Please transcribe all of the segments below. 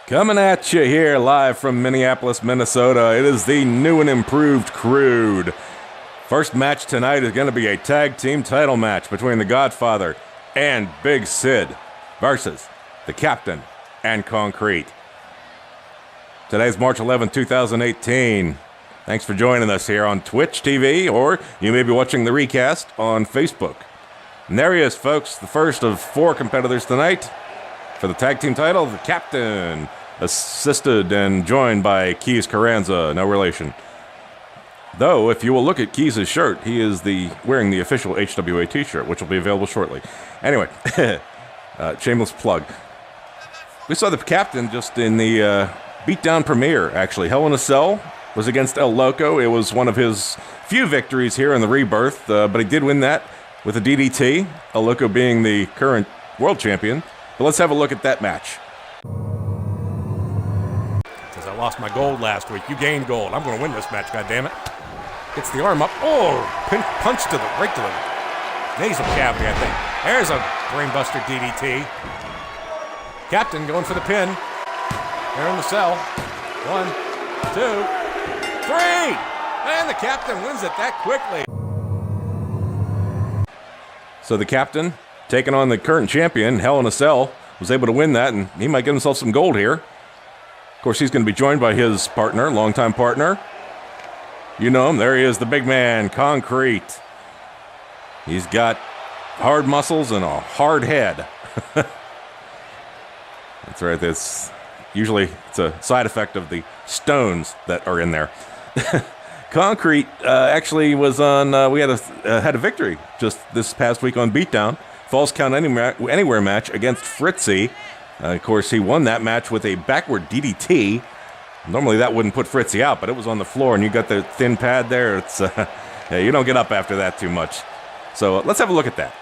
Coming at you here live from Minneapolis, Minnesota. It is the new and improved Crude. First match tonight is going to be a tag team title match between the Godfather and Big Sid versus the Captain and Concrete. Today's March 11, 2018. Thanks for joining us here on Twitch TV, or you may be watching the recast on Facebook. And there he is, folks, the first of four competitors tonight for the tag team title, the Captain, assisted and joined by Keys Carranza, no relation. Though, if you will look at Keys' shirt, he is wearing the official HWA t-shirt, which will be available shortly. Anyway, shameless plug. We saw the Captain just in the beatdown premiere, actually. Hell in a Cell was against El Loco. It was one of his few victories here in the Rebirth, but he did win that with a DDT, El Loco being the current world champion. But let's have a look at that match. Says, I lost my gold last week. You gained gold. I'm going to win this match, goddammit. Gets the arm up. Oh, punch to the right to the nasal cavity, I think. There's a brainbuster DDT. Captain going for the pin. There in the cell. 1, 2, 3. And the Captain wins it that quickly. So the Captain, taking on the current champion, Hell in a Cell, was able to win that, and he might get himself some gold here. Of course, he's going to be joined by his partner, longtime partner. You know him. There he is, the big man, Concrete. He's got hard muscles and a hard head. That's right. It's a side effect of the stones that are in there. Concrete actually was on. We had a victory just this past week on Beatdown. Falls Count Anywhere match against Fritzy. Of course, he won that match with a backward DDT. Normally that wouldn't put Fritzy out, but it was on the floor, and you got the thin pad there. It's yeah, you don't get up after that too much. So let's have a look at that.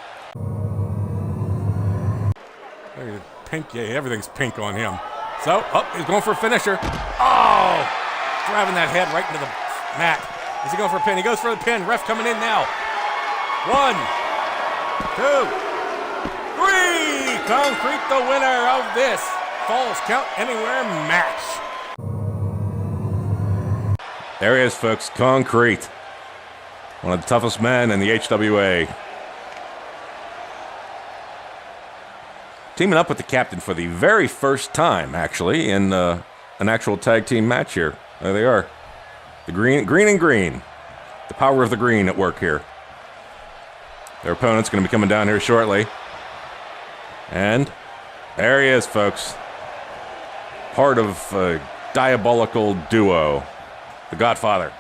Pink, yeah, everything's pink on him. So, he's going for a finisher. Oh, driving that head right into the mat. Is he going for a pin? He goes for the pin. Ref coming in now. 1, 2, 3. Concrete the winner of this Falls Count Anywhere match. There he is, folks. Concrete. One of the toughest men in the HWA. Teaming up with the Captain for the very first time, actually, in an actual tag team match here. There they are. The green and green. The power of the green at work here. Their opponent's going to be coming down here shortly. And there he is, folks. Part of a diabolical duo. The Godfather,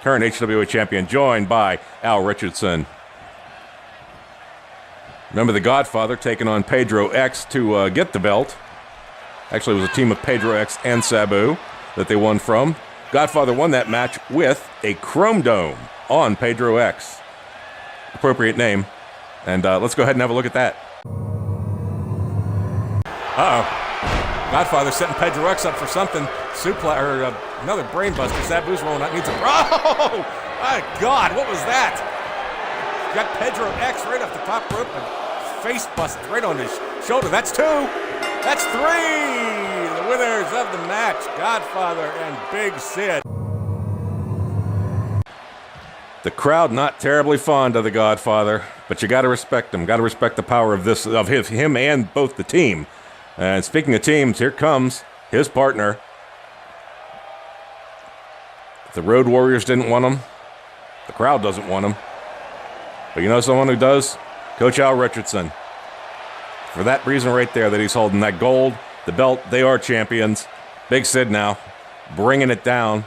current HWA champion, joined by Al Richardson. Remember the Godfather taking on Pedro X to get the belt. Actually, it was a team of Pedro X and Sabu that they won from. Godfather won that match with a Chrome Dome on Pedro X. Appropriate name. And let's go ahead and have a look at that. Godfather setting Pedro X up for something. Another brainbuster. Sabu's rolling out. Needs a... Oh! My God, what was that? Got Pedro X right off the top rope and face busted right on his shoulder. That's 2. That's 3. The winners of the match, Godfather and Big Sid. The crowd not terribly fond of the Godfather, but you got to respect him. Got to respect the power of him and both the team. And speaking of teams, here comes his partner. If the Road Warriors didn't want him, the crowd doesn't want him. But you know someone who does? Coach Al Richardson. For that reason right there, that he's holding that gold, the belt, they are champions. Big Sid now, bringing it down.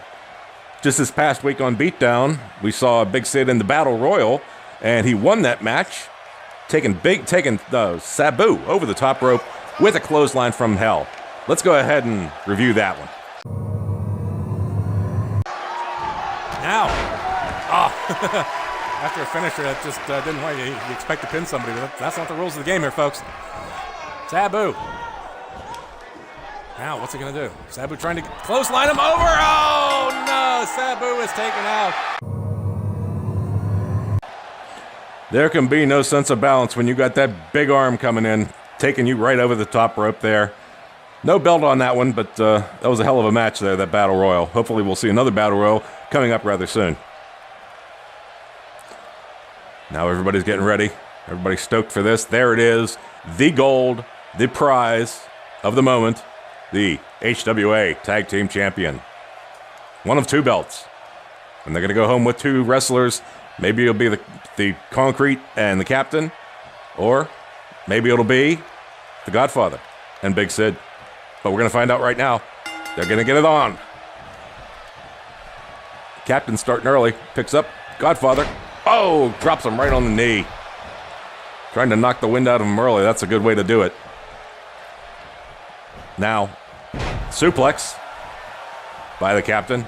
Just this past week on Beatdown, we saw Big Sid in the Battle Royal, and he won that match, taking Sabu over the top rope with a clothesline from hell. Let's go ahead and review that one. Now, after a finisher, that just didn't work. You expect to pin somebody, but that's not the rules of the game here, folks. Sabu. Now, what's he going to do? Sabu trying to clothesline him over. Oh, no. Sabu is taken out. There can be no sense of balance when you got that big arm coming in, taking you right over the top rope there. No belt on that one, but that was a hell of a match there, that Battle Royal. Hopefully we'll see another Battle Royal coming up rather soon. Now everybody's getting ready. Everybody's stoked for this. There it is. The gold, the prize of the moment. The HWA Tag Team Champion. One of 2 belts. And they're going to go home with 2 wrestlers. Maybe it'll be the Concrete and the Captain. Or maybe it'll be the Godfather and Big Sid. But we're going to find out right now. They're going to get it on. Captain starting early. Picks up Godfather. Oh, drops him right on the knee. Trying to knock the wind out of him early. That's a good way to do it. Now, suplex by the Captain.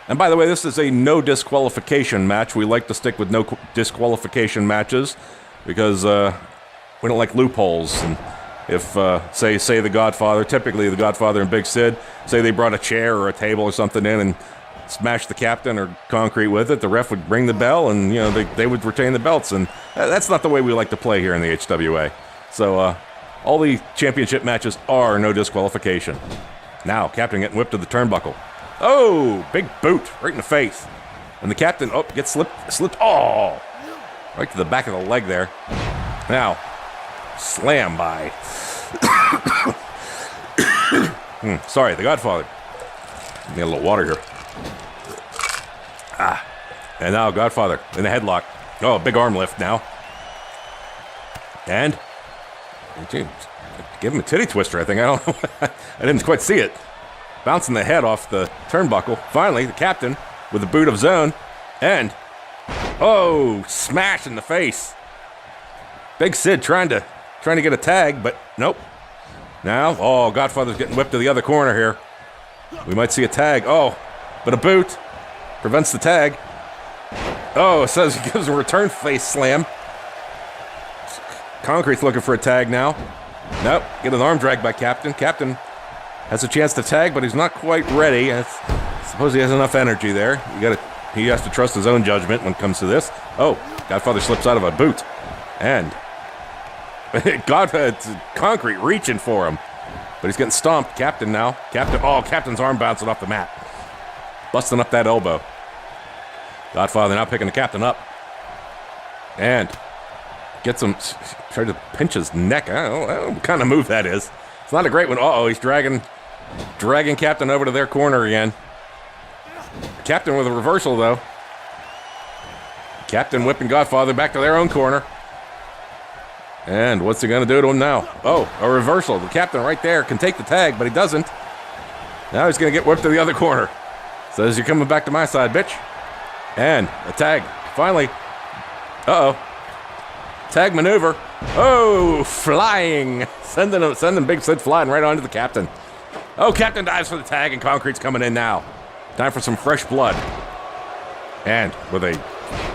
And by the way, this is a no disqualification match. We like to stick with no disqualification matches because we don't like loopholes. And if, say the Godfather, typically the Godfather and Big Sid, say they brought a chair or a table or something in and smashed the Captain or Concrete with it, the ref would ring the bell and, you know, they would retain the belts. And that's not the way we like to play here in the HWA. So, all the championship matches are no disqualification. Now, Captain getting whipped to the turnbuckle. Oh, big boot right in the face. And the Captain, gets slipped, right to the back of the leg there. Now, slam by. Sorry, the Godfather. Need a little water here. And now Godfather in the headlock. Oh, big arm lift now. And give him a titty twister, I think. I don't know. I didn't quite see it. Bouncing the head off the turnbuckle. Finally, the Captain with the boot of his own. And, smash in the face. Big Sid trying to get a tag, but nope. Now, Godfather's getting whipped to the other corner here. We might see a tag. But a boot prevents the tag. It says he gives a return face slam. Concrete's looking for a tag now. Nope, get an arm drag by Captain. Captain has a chance to tag, but he's not quite ready. I suppose he has enough energy there. He has to trust his own judgment when it comes to this. Godfather slips out of a boot. And Concrete reaching for him. But he's getting stomped. Captain now. Captain's arm bouncing off the mat. Busting up that elbow. Godfather now picking the Captain up. And gets him, tried to pinch his neck. I don't know what kind of move that is. It's not a great one. He's dragging Captain over to their corner again. Captain with a reversal, though. Captain whipping Godfather back to their own corner. And what's he going to do to him now? A reversal. The Captain right there can take the tag, but he doesn't. Now he's going to get whipped to the other corner. Says, you're coming back to my side, bitch. And a tag. Finally. Tag maneuver. Flying. Sending Big Sid flying right onto the Captain. Captain dives for the tag, and Concrete's coming in now. Time for some fresh blood. And with a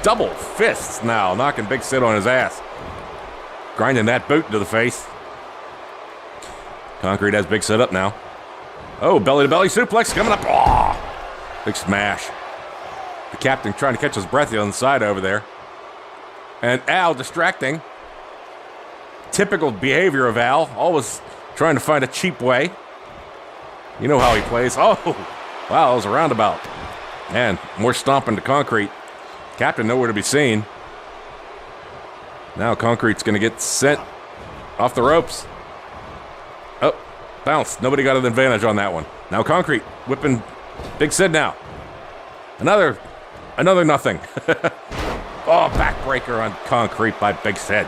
double fists now, knocking Big Sid on his ass. Grinding that boot into the face. Concrete has Big Sid up now. Belly-to-belly suplex coming up. Big smash. The Captain trying to catch his breath on the side over there. And Al distracting. Typical behavior of Al. Always trying to find a cheap way. You know how he plays. Wow, that was a roundabout. And more stomping to Concrete. Captain nowhere to be seen. Now Concrete's going to get sent off the ropes. Bounce. Nobody got an advantage on that one. Now Concrete whipping Big Sid now. Another nothing. Backbreaker on Concrete by Big Sid.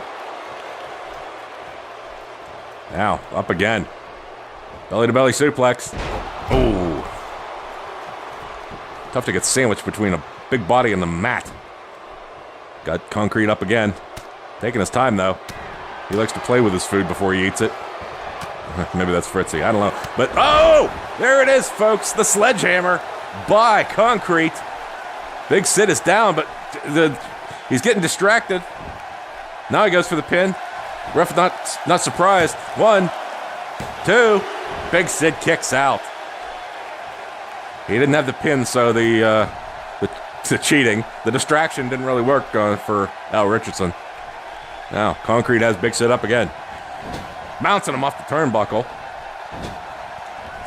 Now, up again. Belly-to-belly suplex. Tough to get sandwiched between a big body and the mat. Got Concrete up again. Taking his time, though. He likes to play with his food before he eats it. Maybe that's Fritzy. I don't know. But, there it is, folks. The sledgehammer by Concrete. Big Sid is down, but he's getting distracted. Now he goes for the pin. Ref not surprised. 1, 2. Big Sid kicks out. He didn't have the pin, so the cheating, the distraction didn't really work for Al Richardson. Now Concrete has Big Sid up again, bouncing him off the turnbuckle.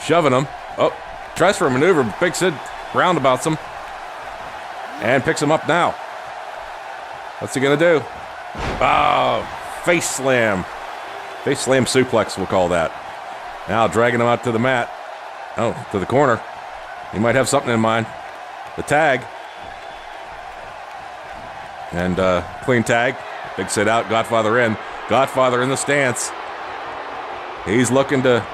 Shoving him. Oh, tries for a maneuver. Big Sid roundabouts him. And picks him up now. What's he going to do? Oh, face slam. Face slam suplex, we'll call that. Now dragging him out to the mat. Oh, to the corner. He might have something in mind. The tag. And clean tag. Big Sid out, Godfather in. Godfather in the stance. He's looking to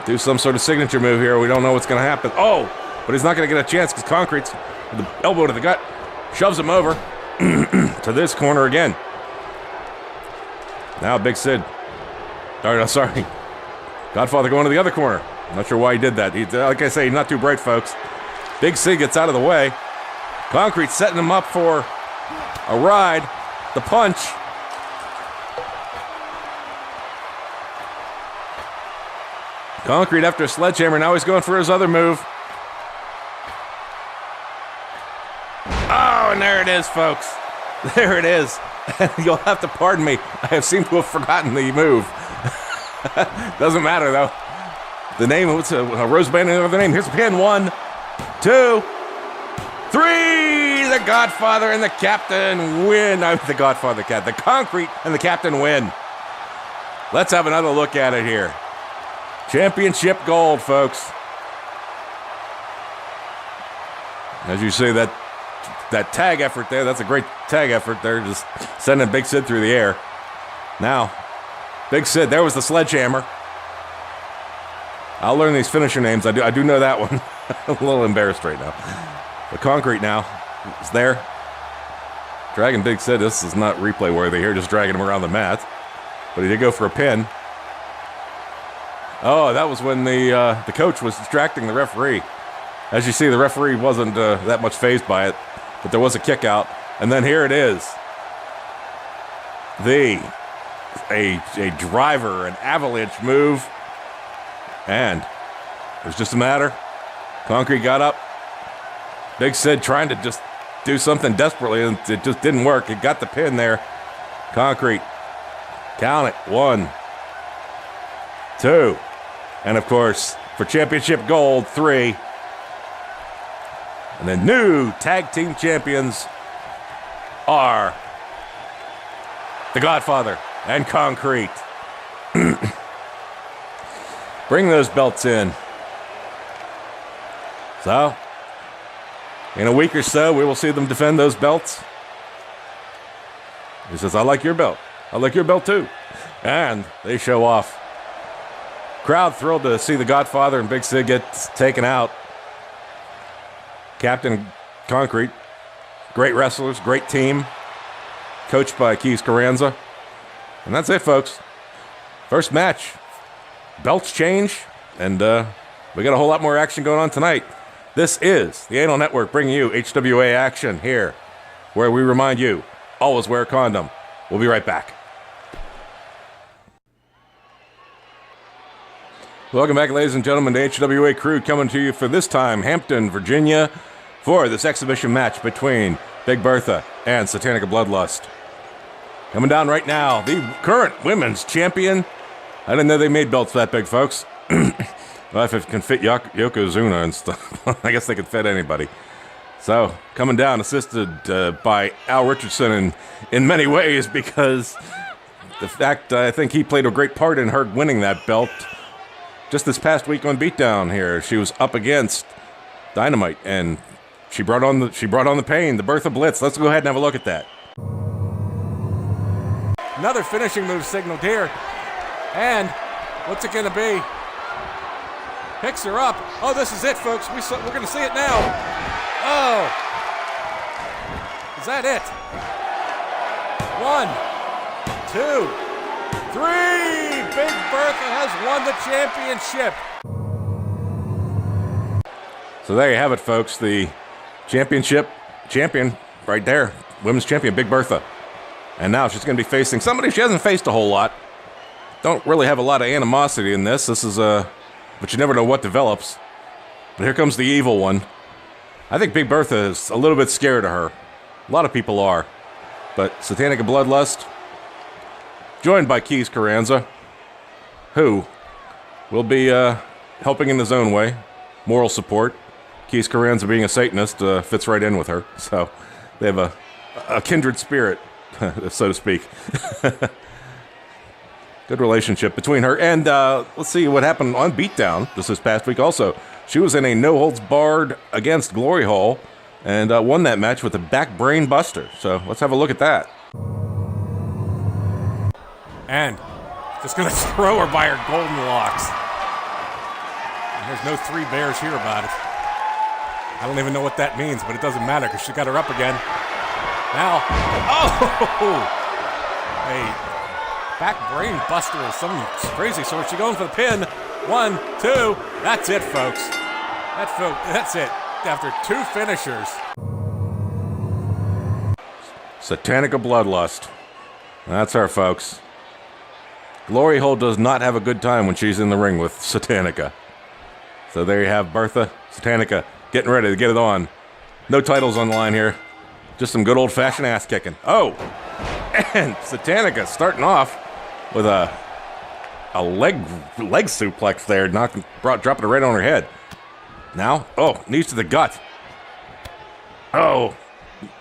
do some sort of signature move here. We don't know what's going to happen. Oh, but he's not going to get a chance because Concrete's with the elbow to the gut. Shoves him over to this corner again. Now Big Sid. Sorry. Godfather going to the other corner. I'm not sure why he did that. Like I say, he's not too bright, folks. Big Sid gets out of the way. Concrete setting him up for a ride. The punch. Concrete after a sledgehammer. Now he's going for his other move. Oh, and there it is, folks. There it is. You'll have to pardon me. I seem to have forgotten the move. Doesn't matter, though. The name, what's a rose band and another name. Here's the pin. 1, 2, 3. The Godfather and the Captain win. The Godfather, the Concrete and the Captain win. Let's have another look at it here. Championship gold, folks. As you see, that tag effort there, that's a great tag effort there, just sending Big Sid through the air. Now, Big Sid, there was the sledgehammer. I'll learn these finisher names. I do know that one. I'm a little embarrassed right now. The Concrete now is there. Dragging Big Sid. This is not replay worthy here, just dragging him around the mat. But he did go for a pin. Oh, that was when the coach was distracting the referee. As you see, the referee wasn't that much fazed by it, but there was a kick out. And then here it is. A driver, an avalanche move. And it was just a matter. Concrete got up. Big Sid trying to just do something desperately, and it just didn't work. It got the pin there. Concrete. Count it. 1, 2. And, of course, for championship gold, 3. And the new tag team champions are the Godfather and Concrete. Bring those belts in. So, in a week or so, we will see them defend those belts. He says, I like your belt. I like your belt too. And they show off. Crowd thrilled to see the Godfather and Big Sid get taken out. Captain Concrete, great wrestlers, great team, coached by Keith Carranza. And that's it, folks. First match. Belts change, and we got a whole lot more action going on tonight. This is the Anal Network bringing you HWA action here, where we remind you, always wear a condom. We'll be right back. Welcome back, ladies and gentlemen, to HWA Crude, coming to you for this time, Hampton, Virginia, for this exhibition match between Big Bertha and Satanica Bloodlust. Coming down right now, the current women's champion. I didn't know they made belts that big, folks. Well, if it can fit Yokozuna and stuff, I guess they could fit anybody. So, coming down, assisted by Al Richardson in many ways, because the fact, I think he played a great part in her winning that belt. Just this past week on Beatdown here, she was up against Dynamite, and she brought on the pain, the Bertha Blitz. Let's go ahead and have a look at that. Another finishing move signaled here. And what's it going to be? Picks her up. Oh, this is it, folks. We're going to see it now. Oh. Is that it? 1, 2, 3. Big Bertha has won the championship. So there you have it, folks. The champion right there. Women's champion, Big Bertha. And now she's going to be facing somebody she hasn't faced a whole lot. Don't really have a lot of animosity in this. This is but you never know what develops. But here comes the evil one. I think Big Bertha is a little bit scared of her. A lot of people are. But Satanica Bloodlust, joined by Keith Carranza, who will be helping in his own way. Moral support. Keith Carranza being a Satanist fits right in with her. So they have a kindred spirit, so to speak. Good relationship between her. And let's see what happened on Beatdown just this past week also. She was in a no-holds-barred against Glory Hole and won that match with a back brain buster. So let's have a look at that. And just going to throw her by her golden locks. And there's no three bears here about it. I don't even know what that means, but it doesn't matter because she got her up again. Now, oh! Hey, back brain buster or something crazy sort. She's going for the pin. 1, 2. That's it, folks. That's it. After 2 finishers. Satanica Bloodlust. That's her, folks. Glory Hole does not have a good time when she's in the ring with Satanica. So there you have Bertha, Satanica, getting ready to get it on. No titles on the line here. Just some good old-fashioned ass-kicking. Oh! And Satanica starting off with a leg suplex there, dropping it right on her head. Now, knees to the gut. Oh,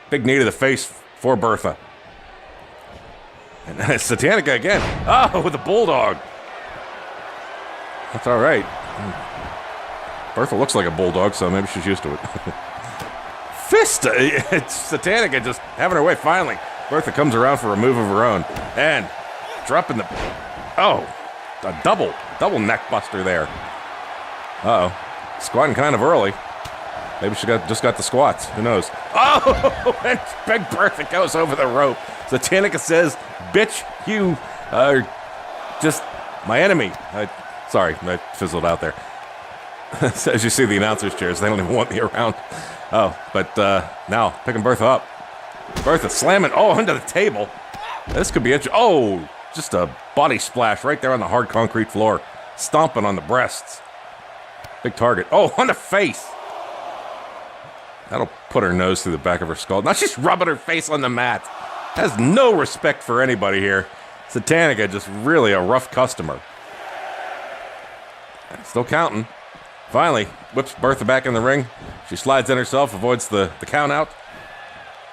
big knee to the face for Bertha. And Satanica again. Oh, with a bulldog. That's all right. Bertha looks like a bulldog, so maybe she's used to it. Fist! It's Satanica just having her way finally. Bertha comes around for a move of her own. And dropping the... Oh, a double neck buster there. Uh-oh. Squatting kind of early. Maybe she just got the squats. Who knows? Oh, and Big Bertha goes over the rope. Satanica says, "Bitch, you are just my enemy." Sorry, I fizzled out there. As you see the announcers' chairs, they don't even want me around. Oh, but now picking Bertha up. Bertha slamming, under the table. This could be interesting. Oh, just a body splash right there on the hard concrete floor. Stomping on the breasts. Big target. Oh, on the face. That'll put her nose through the back of her skull. Now she's rubbing her face on the mat. Has no respect for anybody here. Satanica just really a rough customer. Still counting. Finally, whips Bertha back in the ring. She slides in herself, avoids the count out.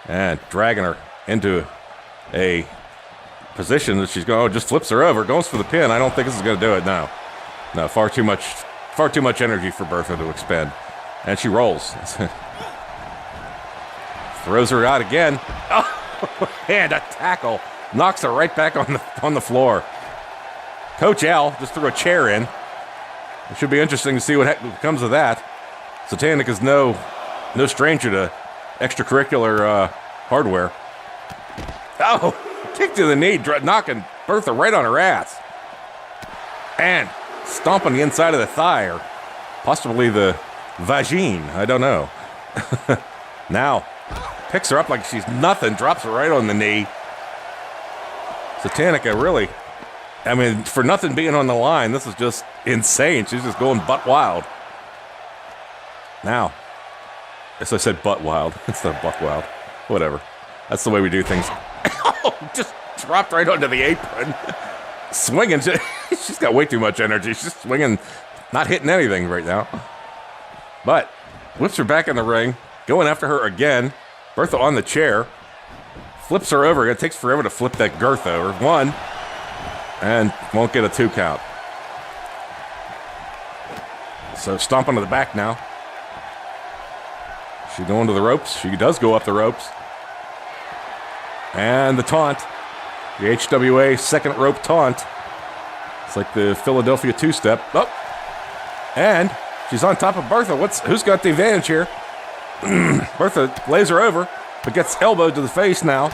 And dragging her into a position that she's going, just flips her over, goes for the pin. I don't think this is going to do it now. No, far too much energy for Bertha to expend. And she rolls. Throws her out again. Oh, and a tackle. Knocks her right back on the floor. Coach Al just threw a chair in. It should be interesting to see what comes of that. Satanica's no stranger to extracurricular hardware. Oh, kick to the knee, knocking Bertha right on her ass. And stomping the inside of the thigh, or possibly the vagine. I don't know. Now, picks her up like she's nothing, drops her right on the knee. Satanica really, for nothing being on the line, this is just insane. She's just going butt wild. Now, as I said, butt wild. Instead of buck wild. Whatever. That's the way we do things. Oh, just dropped right onto the apron. Swinging. She's got way too much energy. She's swinging, not hitting anything right now. But whips her back in the ring, going after her again. Bertha on the chair. Flips her over. It takes forever to flip that girth over. 1. And won't get a 2 count. So stomping to the back now. She going to the ropes. She does go up the ropes. And the taunt. The HWA second rope taunt. It's like the Philadelphia two-step. Oh. And she's on top of Bertha. Who's got the advantage here? Bertha lays her over, but gets elbowed to the face now.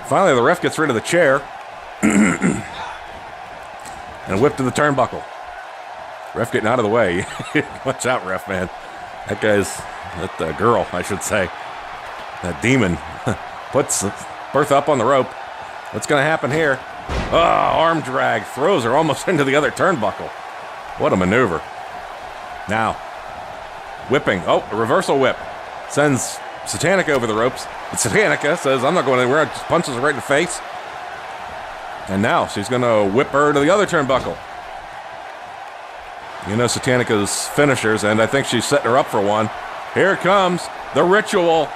Finally, the ref gets rid of the chair. And a whip to the turnbuckle. Ref getting out of the way. Watch out, ref, man. That girl, I should say. That demon. Puts Bertha up on the rope. What's going to happen here? Oh, arm drag. Throws her almost into the other turnbuckle. What a maneuver. Now, whipping. Oh, a reversal whip. Sends Satanica over the ropes. But Satanica says, I'm not going anywhere. Just punches her right in the face. And now she's going to whip her to the other turnbuckle. You know Satanica's finishers, and I think she's setting her up for one. Here it comes, the ritual.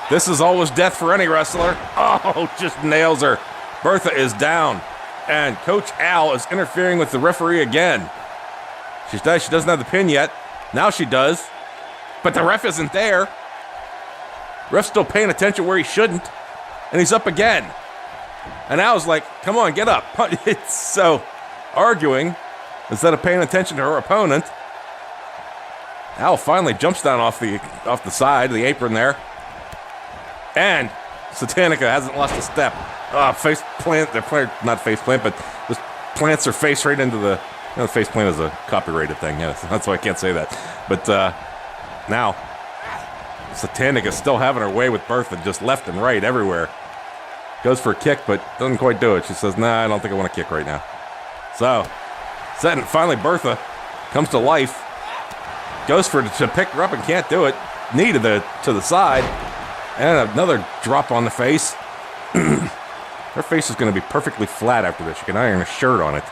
This is always death for any wrestler. Oh, just nails her. Bertha is down, and Coach Al is interfering with the referee again. She doesn't have the pin yet. Now she does, but the ref isn't there. Ref's still paying attention where he shouldn't, and he's up again. And Al's like, come on, get up. It's so arguing instead of paying attention to her opponent. Al finally jumps down off the side, the apron there. And Satanica hasn't lost a step. Face plant, not face plant, but just plants her face right into the, face plant is a copyrighted thing. Yeah, that's why I can't say that. But now, Satanica's still having her way with Bertha, just left and right, everywhere. Goes for a kick, but doesn't quite do it. She says, nah, I don't think I want to kick right now. So, finally Bertha comes to life. Goes to pick her up and can't do it. Knee to the side. And another drop on the face. Her face is going to be perfectly flat after this. You can iron a shirt on it.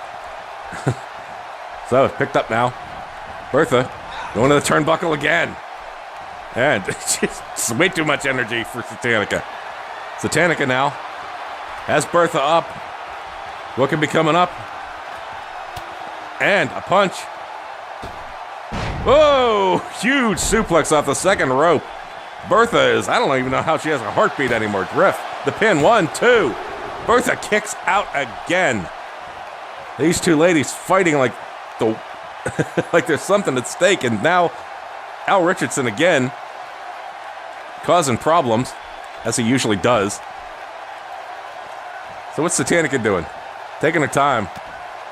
So, it's picked up now. Bertha going to the turnbuckle again. And it's way too much energy for Satanica. Satanica now has Bertha up. What could be coming up? And a punch. Whoa! Huge suplex off the second rope. Bertha is, I don't even know how she has a heartbeat anymore. The pin, 1, 2. Bertha kicks out again. These two ladies fighting like like there's something at stake, and now Al Richardson again causing problems, as he usually does. So what's Satanica doing? Taking her time.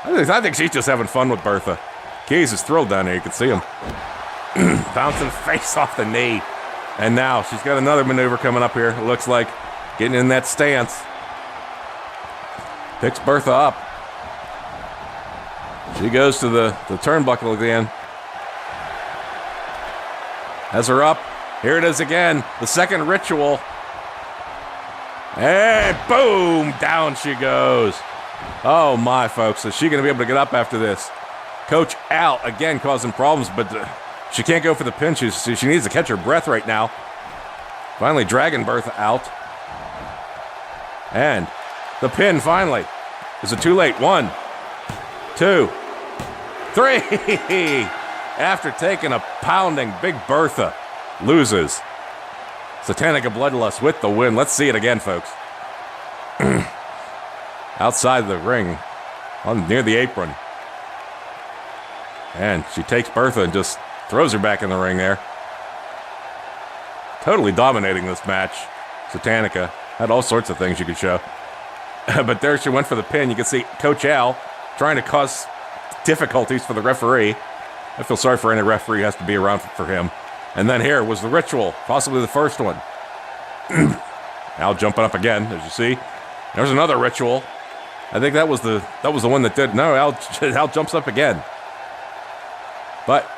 I think she's just having fun with Bertha. Keys is thrilled down there, you can see him. Bouncing face off the knee. And now she's got another maneuver coming up here, it looks like. Getting in that stance. Picks Bertha up. She goes to the turnbuckle again. Has her up. Here it is again. The second ritual. And boom! Down she goes. Oh my, folks. Is she going to be able to get up after this? Coach Al, again, causing problems, but she can't go for the pin. She needs to catch her breath right now. Finally dragging Bertha out. And the pin, finally. Is it too late? 1, 2, 3. After taking a pounding, Big Bertha loses. Satanica Bloodlust with the win. Let's see it again, folks. Outside the ring, near the apron. And she takes Bertha and just throws her back in the ring there. Totally dominating this match. Satanica had all sorts of things you could show. But there she went for the pin. You can see Coach Al trying to cause difficulties for the referee. I feel sorry for any referee who has to be around for him. And then here was the ritual, possibly the first one. Al jumping up again, as you see. There's another ritual. I think that was the one that did. No, Al jumps up again. But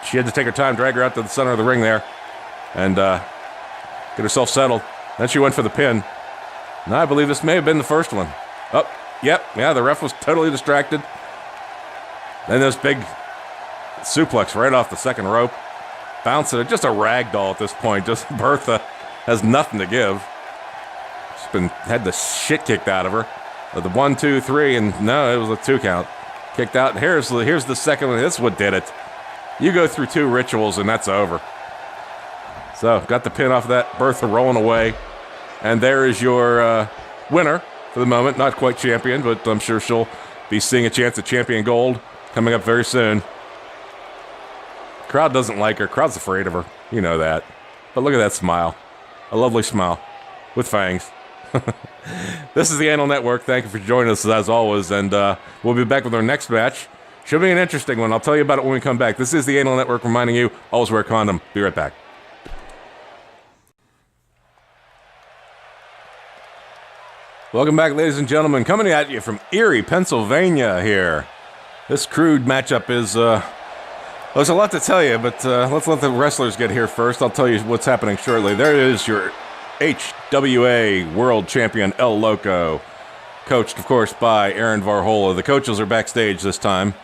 she had to take her time, drag her out to the center of the ring there, and get herself settled. Then she went for the pin. Now I believe this may have been the first one. Oh, yep, yeah, the ref was totally distracted. Then this big suplex right off the second rope. Bouncing it, just a rag doll at this point. Just Bertha has nothing to give. She's had the shit kicked out of her. The 1, 2, 3, and no, it was a 2 count. Kicked out. And here's the second one. This is what did it. You go through 2 rituals and that's over. So, got the pin off of that. Bertha rolling away. And there is your winner for the moment. Not quite champion, but I'm sure she'll be seeing a chance at champion gold coming up very soon. Crowd doesn't like her. Crowd's afraid of her. You know that. But look at that smile. A lovely smile. With fangs. This is the Anal Network. Thank you for joining us as always. And we'll be back with our next match. Should be an interesting one. I'll tell you about it when we come back. This is the Anal Network reminding you, always wear a condom. Be right back. Welcome back, ladies and gentlemen. Coming at you from Erie, Pennsylvania here. This Crude matchup is... there's a lot to tell you, but let's let the wrestlers get here first. I'll tell you what's happening shortly. There is your HWA World Champion El Loco, coached, of course, by Aaron Varhola. The coaches are backstage this time.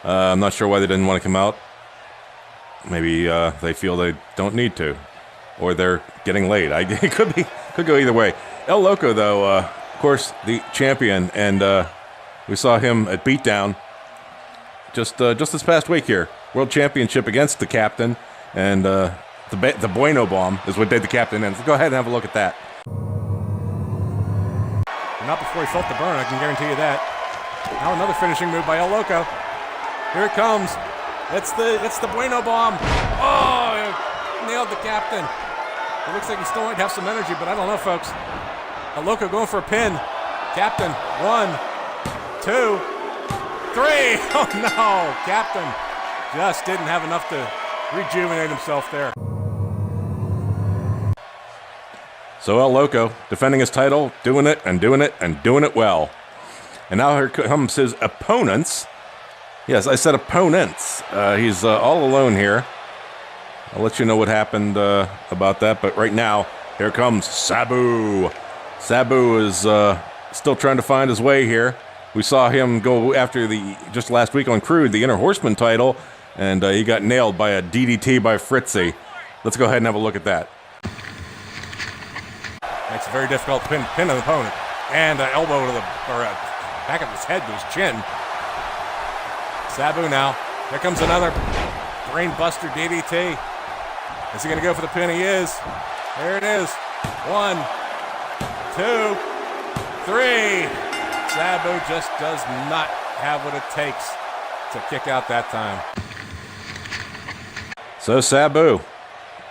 I'm not sure why they didn't want to come out. Maybe they feel they don't need to, or they're getting late. It could go either way. El Loco, though, of course, the champion, and we saw him at Beatdown just this past week here. World Championship against the captain, and the Bueno Bomb is what did the captain in. So go ahead and have a look at that. Not before he felt the burn, I can guarantee you that. Now another finishing move by El Loco. Here it comes. It's the Bueno Bomb. Oh, he nailed the captain. It looks like he still might have some energy, but I don't know, folks. El Loco going for a pin. Captain, 1, 2, 3. Oh no, Captain just didn't have enough to rejuvenate himself there. So El Loco defending his title, doing it and doing it and doing it well. And now here comes his opponents. Yes, I said opponents. He's all alone here. I'll let you know what happened about that. But right now, here comes Sabu. Sabu is still trying to find his way here. We saw him go after just last week on Crude, the Inner Horseman title, and he got nailed by a DDT by Fritzy. Let's go ahead and have a look at that. Makes it very difficult to pin an opponent. And an elbow to back of his head to his chin. Sabu now. Here comes another brain buster DDT. Is he going to go for the pin? He is. There it is. 1, 2, 3. Sabu just does not have what it takes to kick out that time. So Sabu,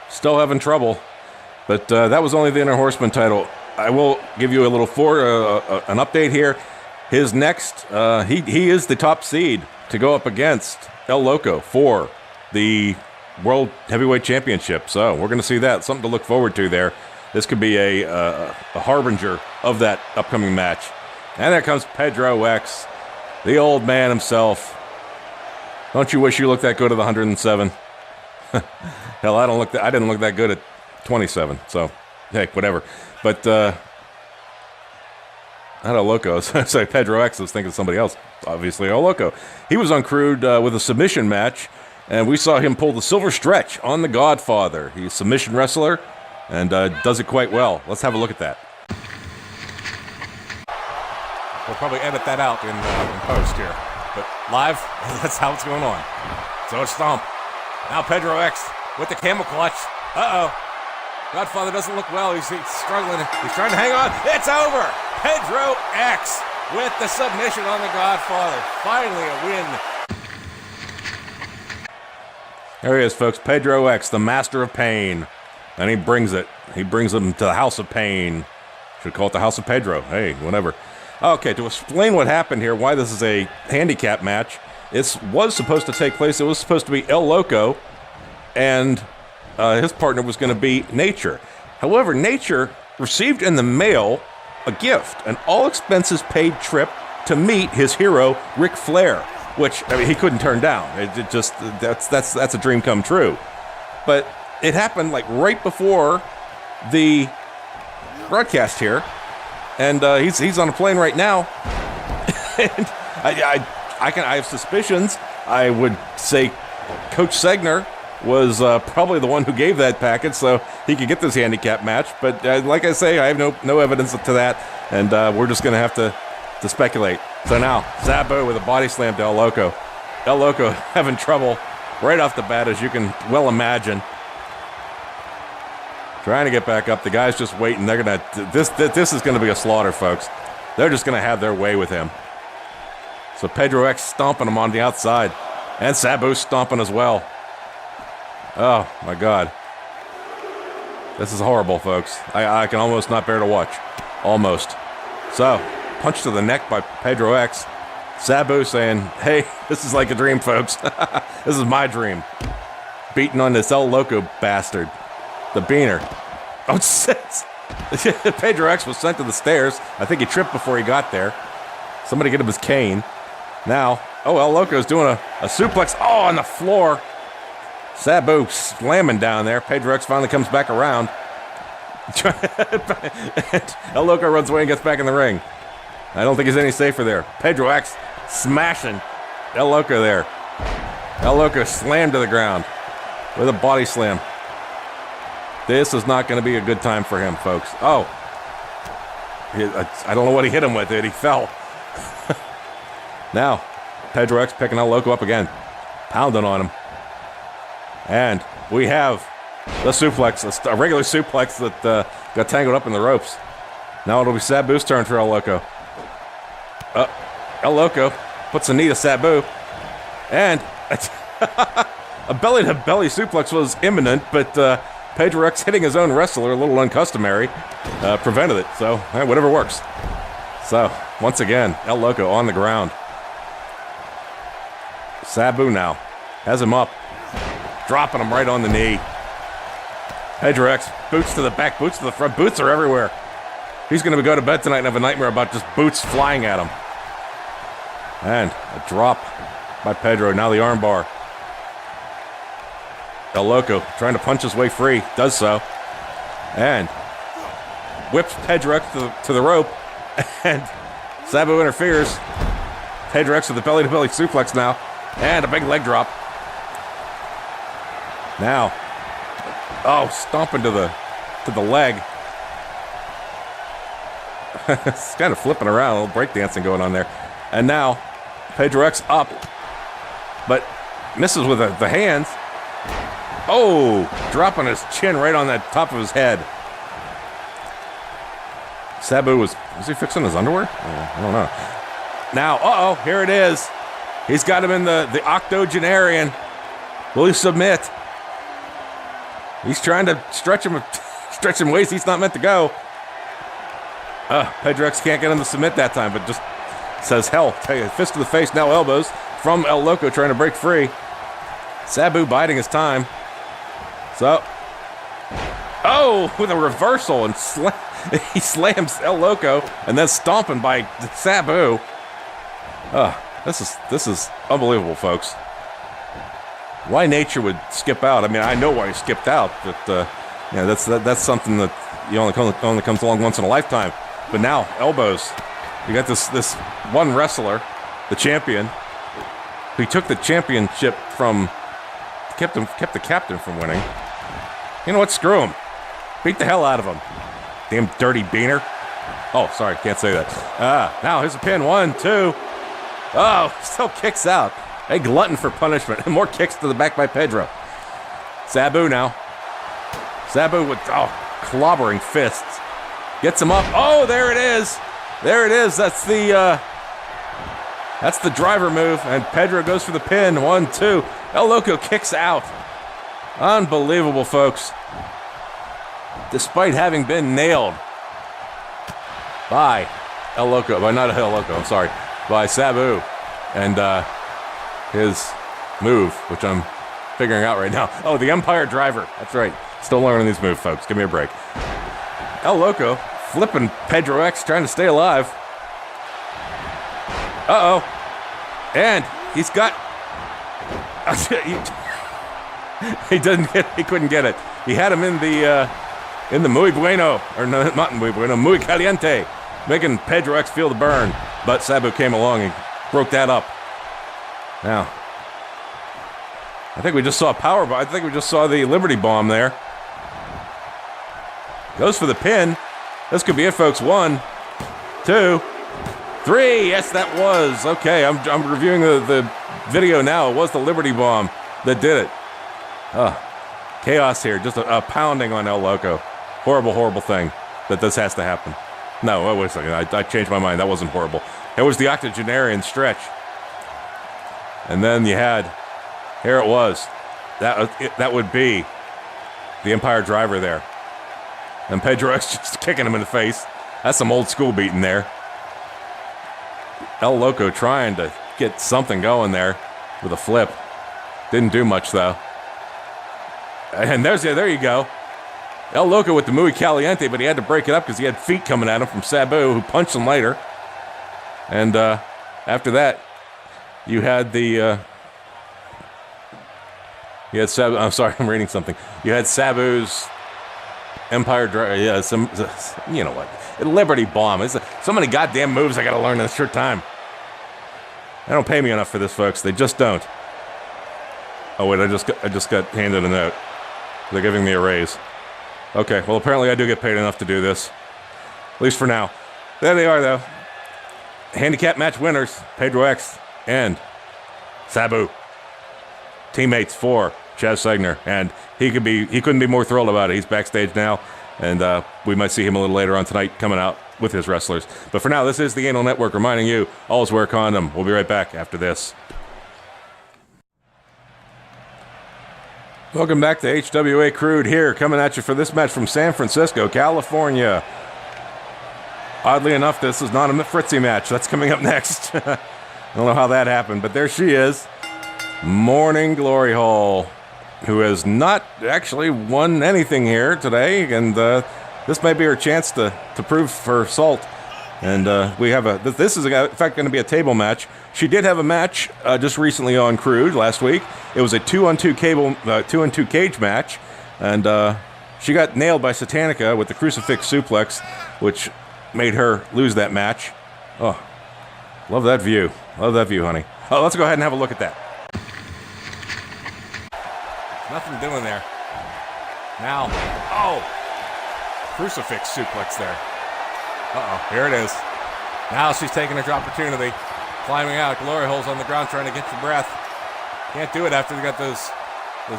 still having trouble. But that was only the Inner Horseman title. I will give you a little an update here. His next, he is the top seed to go up against El Loco for the World Heavyweight Championship. So we're going to see that. Something to look forward to there. This could be a harbinger of that upcoming match. And there comes Pedro X, the old man himself. Don't you wish you looked that good at the 107? Hell, I didn't look that good at 27. So, hey, whatever. But not El Loco. Sorry, Pedro X. I was thinking of somebody else. Obviously, El Loco. He was on Crude with a submission match, and we saw him pull the silver stretch on the Godfather. He's a submission wrestler and does it quite well. Let's have a look at that. We'll probably edit that out in post here. But live, that's how it's going on. So it's Stomp. Now Pedro X with the camel clutch. Uh-oh. Godfather doesn't look well. He's struggling. He's trying to hang on. It's over. Pedro X with the submission on the Godfather. Finally a win. There he is, folks. Pedro X, the master of pain. And he brings it. He brings them to the House of Pain. Should call it the House of Pedro. Hey, whatever. Okay, to explain what happened here, why this is a handicap match, it was supposed to take place. It was supposed to be El Loco, and his partner was going to be Nature. However, Nature received in the mail a gift, an all-expenses paid trip to meet his hero, Ric Flair, which he couldn't turn down. It just that's a dream come true. But it happened like right before the broadcast here, and he's on a plane right now. And I have suspicions. I would say Coach Segner was probably the one who gave that package so he could get this handicap match. But like I say, I have no evidence to that, and we're just going to have to speculate. So now, Sabu with a body slam to El Loco. El Loco having trouble right off the bat, as you can well imagine. Trying to get back up. The guy's just waiting. They're going to this is going to be a slaughter, folks. They're just going to have their way with him. So Pedro X stomping him on the outside, and Sabu stomping as well. Oh, my God. This is horrible, folks. I can almost not bear to watch. Almost. So, punch to the neck by Pedro X. Sabu saying, hey, this is like a dream, folks. This is my dream. Beating on this El Loco bastard. The beaner. Oh, Pedro X was sent to the stairs. I think he tripped before he got there. Somebody get him his cane. Now, El Loco's doing a suplex. Oh, on the floor. Sabu slamming down there. Pedro X finally comes back around. El Loco runs away and gets back in the ring. I don't think he's any safer there. Pedro X smashing El Loco there. El Loco slammed to the ground with a body slam. This is not going to be a good time for him, folks. Oh. I don't know what he hit him with. He fell. Now, Pedro X picking El Loco up again. Pounding on him. And we have the suplex, a regular suplex that got tangled up in the ropes. Now it'll be Sabu's turn for El Loco. El Loco puts a knee to Sabu. And a belly-to-belly suplex was imminent, but Pedro X hitting his own wrestler, a little uncustomary, prevented it. So, whatever works. So, once again, El Loco on the ground. Sabu now has him up, dropping him right on the knee. Pedro X, boots to the back, boots to the front. Boots are everywhere. He's going to go to bed tonight and have a nightmare about just boots flying at him. And a drop by Pedro. Now the armbar. El Loco trying to punch his way free. Does so. And whips Pedro X to the rope. And Sabu interferes. Pedro X with the belly-to-belly suplex now. And a big leg drop. Now. Oh, stomping to the leg. It's kind of flipping around. A little breakdancing going on there. And now, Pedro X up. But misses with the hands. Oh, dropping his chin right on the top of his head. Sabu was he fixing his underwear? I don't know. Now, here it is. He's got him in the octogenarian. Will he submit? He's trying to stretch him ways he's not meant to go. Pedro X can't get him to submit that time, but just says, hell, fist to the face, now elbows from El Loco trying to break free. Sabu biding his time. So, with a reversal, and he slams El Loco, and then stomping by Sabu. This is unbelievable, folks. Why nature would skip out? I mean, I know why he skipped out, but that's something that only comes along once in a lifetime. But now elbows. You got this one wrestler, the champion, who took the championship from kept the captain from winning. You know what? Screw him. Beat the hell out of him. Damn dirty beaner. Oh, sorry, can't say that. Now here's a pin. 1, 2. Oh, still kicks out. A glutton for punishment. And more kicks to the back by Pedro. Sabu now. Sabu with clobbering fists. Gets him up. Oh, there it is. There it is. That's the driver move. And Pedro goes for the pin. 1, 2. El Loco kicks out. Unbelievable, folks. Despite having been nailed by El Loco, by Sabu. And his move, which I'm figuring out right now. Oh, the Empire Driver. That's right. Still learning these moves, folks. Give me a break. El Loco flipping Pedro X, trying to stay alive. And he's got... he couldn't get it. He had him in the muy bueno, or no, not muy bueno, muy caliente, making Pedro X feel the burn. But Sabu came along and broke that up. Now, I think we just saw I think we just saw the Liberty Bomb there. Goes for the pin. This could be it, folks. 1, 2, 3. Yes, that was. Okay, I'm reviewing the video now. It was the Liberty Bomb that did it. Chaos here. Just a pounding on El Loco. Horrible, horrible thing that this has to happen. No, wait a second. I changed my mind. That wasn't horrible. It was the octogenarian stretch. And then you had, here it was. That would be the Empire Driver there. And Pedro X just kicking him in the face. That's some old school beating there. El Loco trying to get something going there with a flip. Didn't do much, though. And there you go. El Loco with the muy caliente, but he had to break it up because he had feet coming at him from Sabu, who punched him later. And after that, you had Sabu. I'm sorry, I'm reading something. You had Sabu's Empire Driver. Yeah, you know what? Liberty Bomb. So many goddamn moves I got to learn in a short time. They don't pay me enough for this, folks. They just don't. Oh wait, I just got handed a note. They're giving me a raise. Okay, well apparently I do get paid enough to do this. At least for now. There they are though. Handicap match winners, Pedro X and Sabu. Teammates for Chaz Segner, and he couldn't be more thrilled about it. He's backstage now, and we might see him a little later on tonight coming out with his wrestlers. But for now, this is the Anal Network reminding you, always wear a condom. We'll be right back after this. Welcome back to HWA Crude here, coming at you for this match from San Francisco, California. Oddly enough, this is not a Fritzy match. That's coming up next. I don't know how that happened, but there she is. Morning Glory Hole, who has not actually won anything here today, and this may be her chance to prove her salt. And we have this is in fact going to be a table match. She did have a match just recently on Crude last week. It was a 2-on-2 cage match, and she got nailed by Satanica with the crucifix suplex, which made her lose that match. Oh, love that view. Love that view, honey. Oh, let's go ahead and have a look at that. Nothing doing there. Now, oh, crucifix suplex there. Uh-oh, here it is. Now she's taking her opportunity. Climbing out, Glory Hole's on the ground trying to get your breath. Can't do it after they got those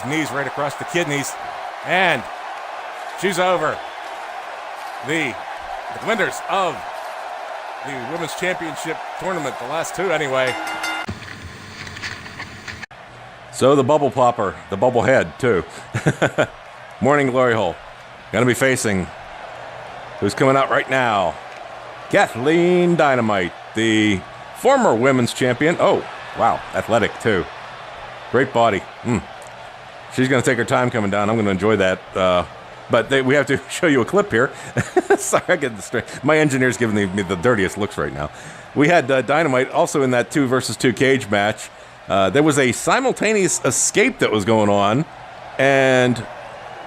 knees right across the kidneys. And she's over. The winners of the Women's Championship Tournament, the last two anyway. So the bubble popper, the bubble head too. Morning Glory Hole. Gonna be facing who's coming out right now. Kathleen Dynamite, the former women's champion. Oh, wow, athletic too. Great body. She's gonna take her time coming down. I'm gonna enjoy that. But we have to show you a clip here. Sorry, I get distracted. My engineer's giving me the dirtiest looks right now. We had Dynamite also in that 2 versus 2 cage match. There was a simultaneous escape that was going on, and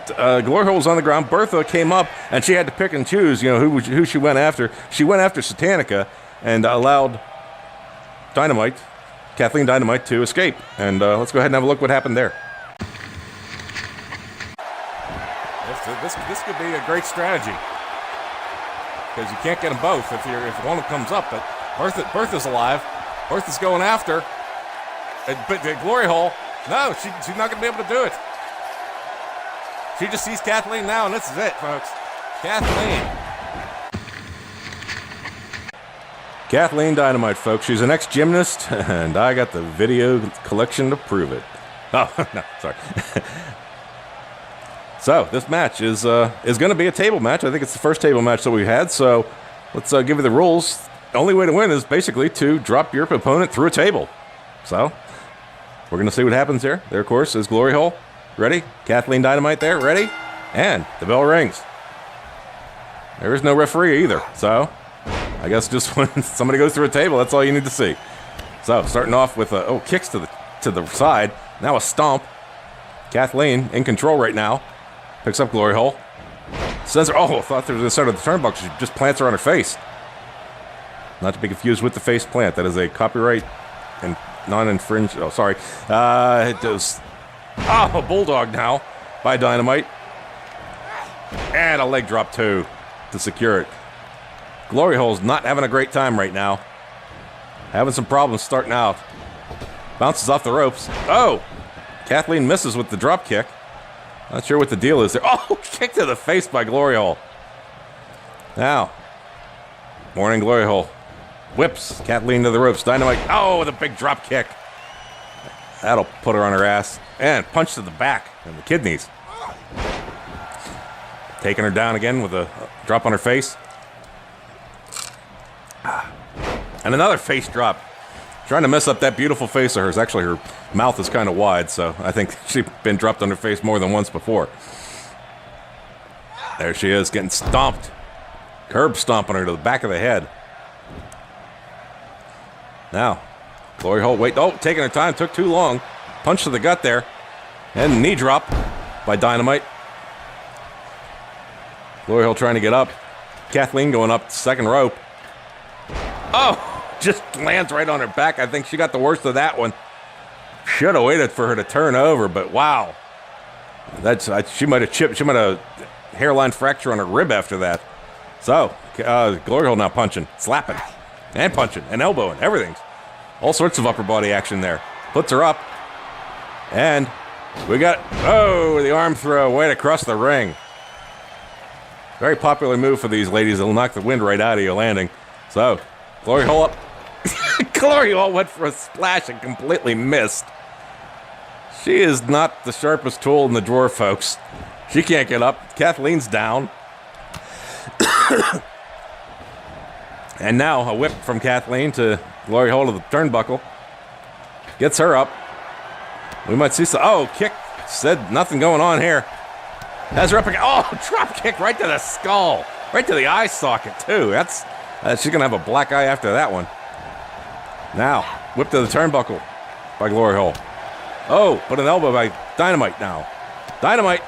Glory Hole was on the ground. Bertha came up, and she had to pick and choose, who she went after. She went after Satanica and allowed Kathleen Dynamite, to escape. And let's go ahead and have a look what happened there. This could be a great strategy, because you can't get them both if one of them comes up. But Bertha's alive. Bertha's going after. But the Glory Hole, no, she's not going to be able to do it. She just sees Kathleen now, and this is it, folks. Kathleen Dynamite, folks. She's an ex-gymnast, and I got the video collection to prove it. Oh, no, sorry. So, this match is going to be a table match. I think it's the first table match that we've had, so let's give you the rules. The only way to win is basically to drop your opponent through a table. So, we're going to see what happens here. There, of course, is Glory Hole. Ready? Kathleen Dynamite there. Ready? And the bell rings. There is no referee either. So, I guess just when somebody goes through a table, that's all you need to see. So, starting off with kicks to the side. Now a stomp. Kathleen in control right now. Picks up Glory Hole. Sends her. Oh, thought there was a start of the turnbuckle. She just plants her on her face. Not to be confused with the face plant. That is a copyright and non-infringe. Oh, sorry. It does. Oh, a bulldog now by Dynamite. And a leg drop too to secure it. Glory Hole's not having a great time right now. Having some problems starting out. Bounces off the ropes. Oh! Kathleen misses with the drop kick. Not sure what the deal is there. Oh, kick to the face by Glory Hole. Now, Morning Glory Hole whips Kathleen to the ropes. Dynamite, oh, the big drop kick. That'll put her on her ass. And punch to the back and the kidneys. Taking her down again with a drop on her face. And another face drop. Trying to mess up that beautiful face of hers. Actually, her mouth is kind of wide, so I think she's been dropped on her face more than once before. There she is, getting stomped. Curb stomping her to the back of the head. Now, Glory Hole, wait, oh, taking her time, took too long. Punch to the gut there. And knee drop by Dynamite. Glory Hole trying to get up. Kathleen going up second rope. Oh! Just lands right on her back. I think she got the worst of that one. Should have waited for her to turn over, but wow. She might have chipped. She might have hairline fracture on her rib after that. So, Glory Hole now punching, slapping, and punching, and elbowing, everything. All sorts of upper body action there. Puts her up. And we got, the arm throw right across the ring. Very popular move for these ladies. It'll knock the wind right out of you landing. So, Glory Hole up. Glory Hole went for a splash and completely missed. She is not the sharpest tool in the drawer, folks. She can't get up. Kathleen's down. And now a whip from Kathleen to Glory Hole to the turnbuckle. Gets her up. We might see some... Oh, kick. Said nothing going on here. Has her up again. Oh, drop kick right to the skull. Right to the eye socket, too. That's she's going to have a black eye after that one. Now, whip to the turnbuckle by Glory Hole. Oh, but an elbow by Dynamite now. Dynamite,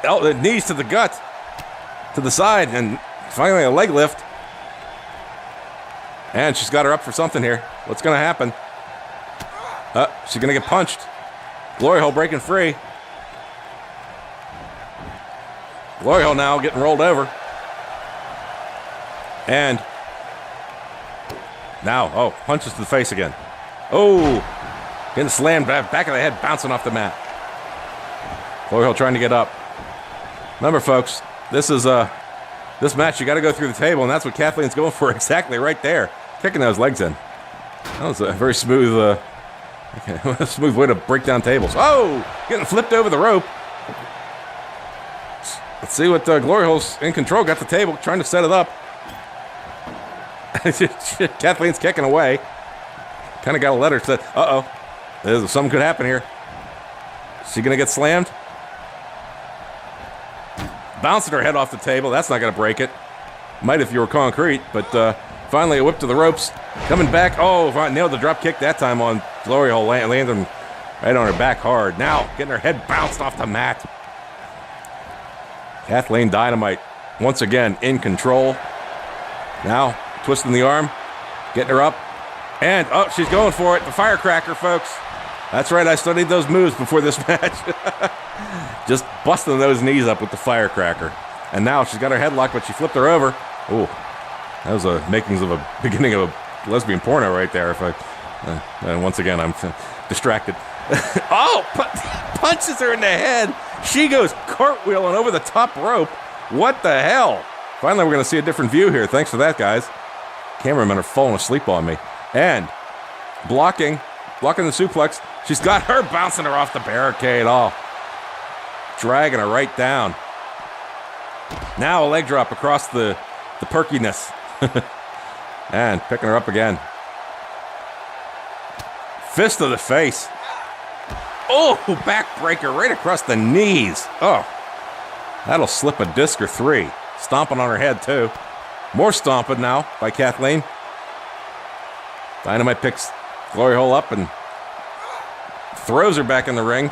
the knees to the gut, to the side, and finally a leg lift. And she's got her up for something here. What's going to happen? She's going to get punched. Glory Hole breaking free. Glory Hole now getting rolled over. And now, punches to the face again. Oh, getting slammed back of the head, bouncing off the mat. Glory Hole trying to get up. Remember, folks, this is this match. You got to go through the table, and that's what Kathleen's going for exactly right there, kicking those legs in. That was a very smooth, smooth way to break down tables. Oh, getting flipped over the rope. Let's see what Glory Hole's in control. Got the table, trying to set it up. Kathleen's kicking away. Kind of got a letter that said, something could happen here. Is she going to get slammed? Bouncing her head off the table. That's not going to break it. Might if you were concrete, but finally a whip to the ropes. Coming back. Oh, nailed the drop kick that time on Glory Hole, landing right on her back hard. Now getting her head bounced off the mat. Kathleen Dynamite once again in control. Now twisting the arm, getting her up, and she's going for it. The firecracker, folks. That's right, I studied those moves before this match. Just busting those knees up with the firecracker. And now she's got her headlock, but she flipped her over. Ooh, that was a makings of a beginning of a lesbian porno right there. And once again, I'm distracted. Punches her in the head. She goes cartwheeling over the top rope. What the hell? Finally, we're going to see a different view here. Thanks for that, guys. Cameramen are falling asleep on me. And blocking the suplex. She's got her bouncing her off the barricade. Dragging her right down. Now a leg drop across the perkiness. And picking her up again. Fist to the face. Oh, backbreaker right across the knees. Oh, that'll slip a disc or three. Stomping on her head, too. More stomping now by Kathleen. Dynamite picks Glory Hole up and throws her back in the ring.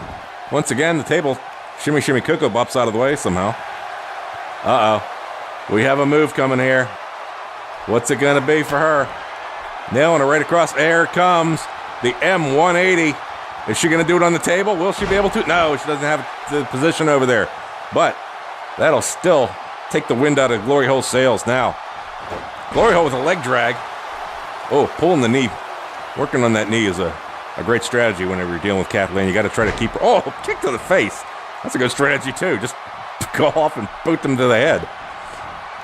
Once again, the table shimmy cuckoo bops out of the way somehow. We have a move coming here. What's it going to be for her? Nailing her right across. There it comes. The M180. Is she going to do it on the table? Will she be able to? No, she doesn't have the position over there. But that'll still take the wind out of Glory Hole's sails now. Glory Hole with a leg drag. Oh, pulling the knee. Working on that knee is a great strategy whenever you're dealing with Kathleen. You got to try to keep her. Oh, kick to the face. That's a good strategy, too. Just go off and boot them to the head.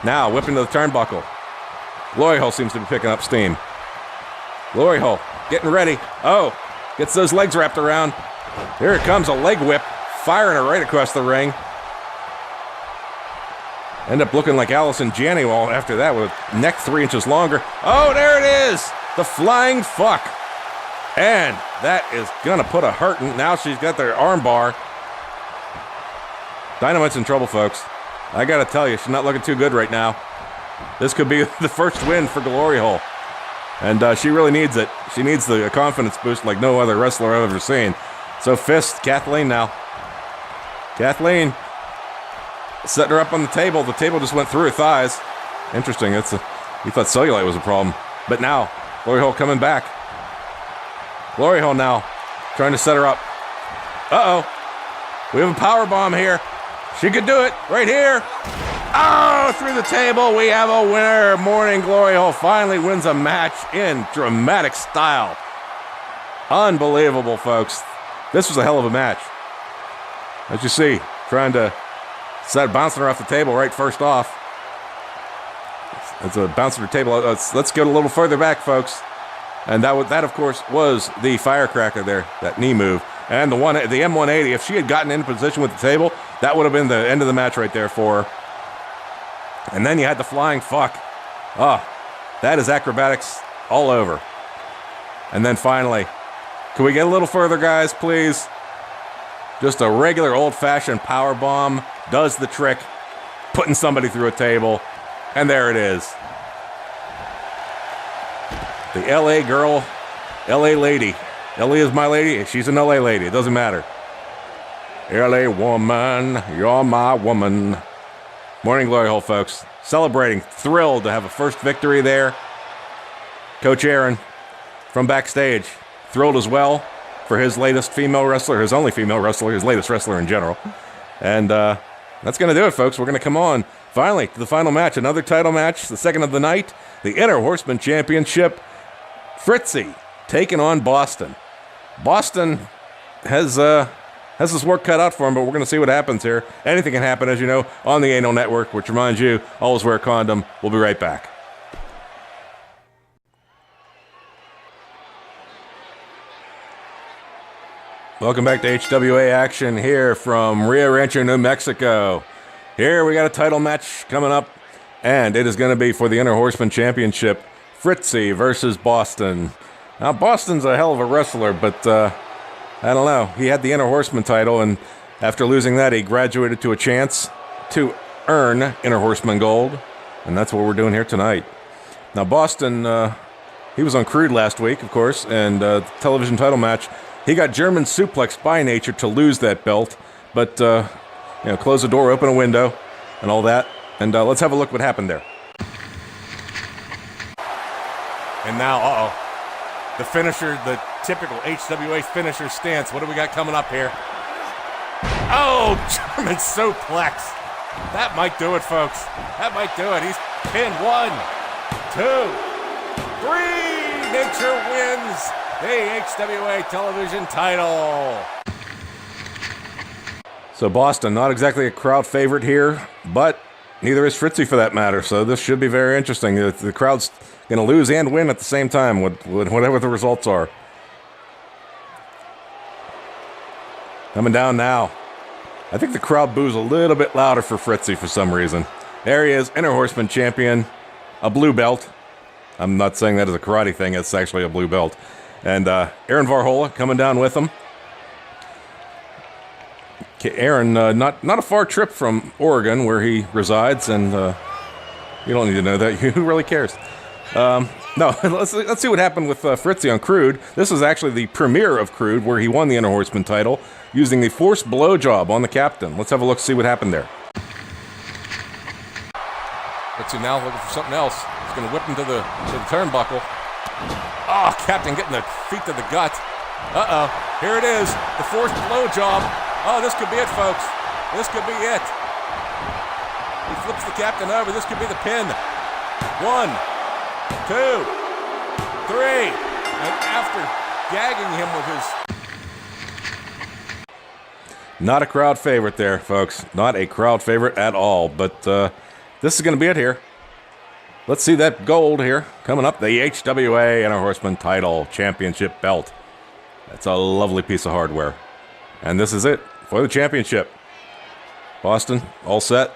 Now, whipping to the turnbuckle. Glory Hole seems to be picking up steam. Glory Hole getting ready. Oh, gets those legs wrapped around. Here it comes, a leg whip. Firing her right across the ring. End up looking like Allison Janney after that with neck 3 inches longer. Oh, there it is! The flying fuck. And that is going to put a hurtin'. Now she's got their arm bar. Dynamite's in trouble, folks. I got to tell you, she's not looking too good right now. This could be the first win for Glory Hole. And she really needs it. She needs the confidence boost like no other wrestler I've ever seen. So fist, Kathleen now. Kathleen setting her up on the table. The table just went through her thighs. Interesting. You thought cellulite was a problem. But now, Glory Hole coming back. Glory Hole now trying to set her up. Uh-oh. We have a power bomb here. She could do it right here. Oh, through the table. We have a winner. Morning Glory Hole finally wins a match in dramatic style. Unbelievable, folks. This was a hell of a match. As you see, trying to start bouncing her off the table right first off. It's a bouncing her table. Let's get a little further back, folks. And that of course, was the firecracker there, that knee move. And the M180, if she had gotten in position with the table, that would have been the end of the match right there for her. And then you had the flying fuck. Oh, that is acrobatics all over. And then finally, can we get a little further, guys, please? Just a regular old-fashioned power bomb does the trick, putting somebody through a table. And there it is. The LA girl, LA lady. LA is my lady. She's an LA lady. It doesn't matter. LA woman, you're my woman. Morning Glory Hole, folks. Celebrating. Thrilled to have a first victory there. Coach Aaron from backstage. Thrilled as well for his latest female wrestler, his only female wrestler, his latest wrestler in general. And that's going to do it, folks. We're going to come on finally to the final match. Another title match, the second of the night. The Inner Horseman Championship. Fritzy taking on Boston. Boston has his work cut out for him, but we're going to see what happens here. Anything can happen, as you know, on the Anal Network, which reminds you, always wear a condom. We'll be right back. Welcome back to HWA action here from Rio Rancho, New Mexico. Here we got a title match coming up, and it is going to be for the Inner Horseman Championship. Fritzy versus Boston. Now, Boston's a hell of a wrestler, but I don't know. He had the Inner Horseman title, and after losing that, he graduated to a chance to earn Inner Horseman Gold, and that's what we're doing here tonight. Now, Boston, he was on Crude last week, of course, and television title match. He got German suplexed by Nature to lose that belt, but, close the door, open a window, and all that. And let's have a look what happened there. And now, the finisher, the typical HWA finisher stance. What do we got coming up here? Oh, German suplex. That might do it, folks. That might do it. He's pinned. 1, 2, 3. Nature wins the HWA television title. So Boston, not exactly a crowd favorite here, but neither is Fritzy for that matter. So this should be very interesting. The crowd's going to lose and win at the same time, whatever the results are. Coming down now. I think the crowd boos a little bit louder for Fritzy for some reason. There he is, Inner Horseman champion, a blue belt. I'm not saying that as a karate thing, it's actually a blue belt. And Aaron Varhola coming down with him. Aaron, not a far trip from Oregon, where he resides, and you don't need to know that. Who really cares? No, let's see what happened with Fritzy on Crude. This is actually the premiere of Crude, where he won the Inner Horseman title using the forced blowjob on the captain. Let's have a look, see what happened there. Fritzy now looking for something else. He's going to whip him to the turnbuckle. Oh, captain getting the feet to the gut. Uh-oh, here it is, the forced blowjob. Oh, this could be it, folks. This could be it. He flips the captain over. This could be the pin. 1, 2, 3. And after gagging him with his... Not a crowd favorite there, folks. Not a crowd favorite at all. But this is going to be it here. Let's see that gold here. Coming up, the HWA Inner Horseman title championship belt. That's a lovely piece of hardware. And this is it for the championship. Boston, all set.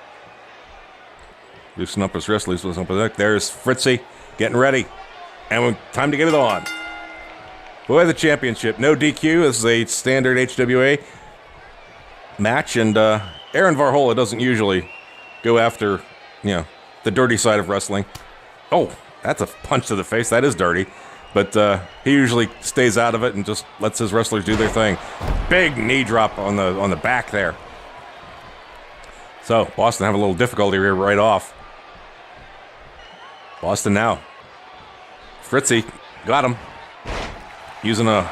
Loosen up his wrist, loosen up his neck. There's Fritzy getting ready. And time to get it on. Boy, the championship. No DQ. This is a standard HWA match. And Aaron Varhola doesn't usually go after, the dirty side of wrestling. Oh, that's a punch to the face. That is dirty. But he usually stays out of it and just lets his wrestlers do their thing. Big knee drop on the back there. So Boston have a little difficulty here right off. Boston now. Fritzy got him. Using a